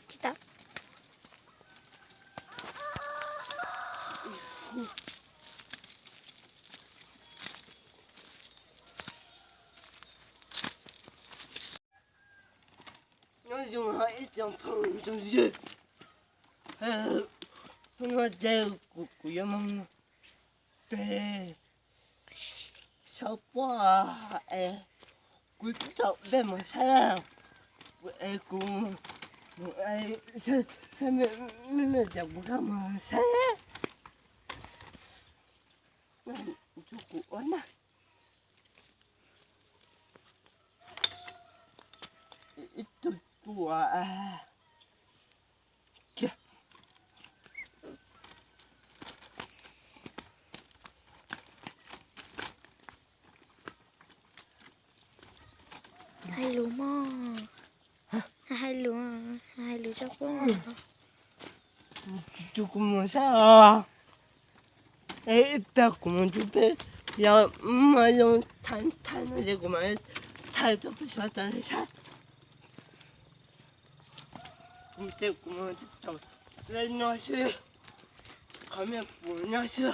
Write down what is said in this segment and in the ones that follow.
Chị tao. Nó dùng hai trong phòng trong gì nó đều của em bé sao quá của tao bé mà sao cũng sao mẹ chẳng có mà sao chú cụ ấn à ít tuổi của kìa Hai lúa mò. Hai lúa cho cô. chú cũng sao 에 빼고만 주배 야 마요 탄탄 이제고만 타이도 부셨다는 사 이때고만 또 레너시 가면 뭐냐시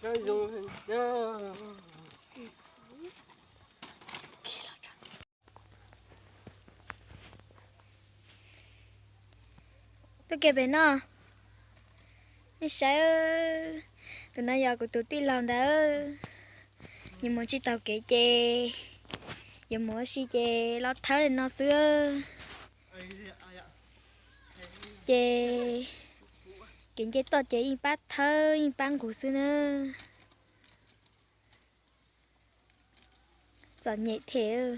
나도 야 Tôi kể bé nó. Nè sai ơi. Từ nãy giờ của tôi tí lòng đã ơi. Nhưng mà chỉ tao kể chê. Giờ mỗi si chê lót tháo lên nó xưa. Chê. Kiện chê to chê yên bát thơ yên băng của xưa nữa. Giọt nhẹ thế.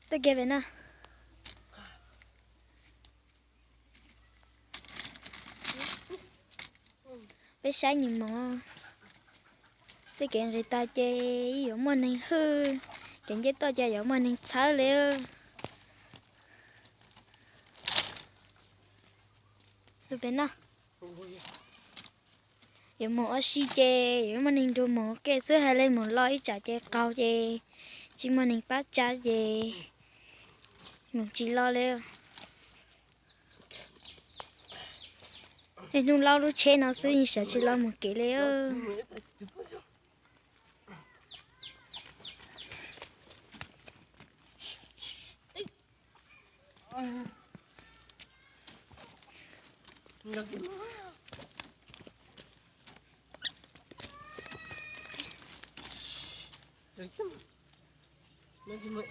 Tôi kể bé nó. Bé sai nhìn mò. Tôi kiện rồi tao chê giống mà nên hư. Kiện chê to chê giống mà nên xáo liêu. Tôi bé nó. Giống mà xí chê giống mà nên đồ mò kê xưa hay lên một lối chả chê cao chê. Chỉ mà nên bắt chá chê. Mình chỉ lo liêu. Nên chúng lau lúc chê nó xưa nhưng sợ chỉ lo một kỹ liêu. 여기 뭐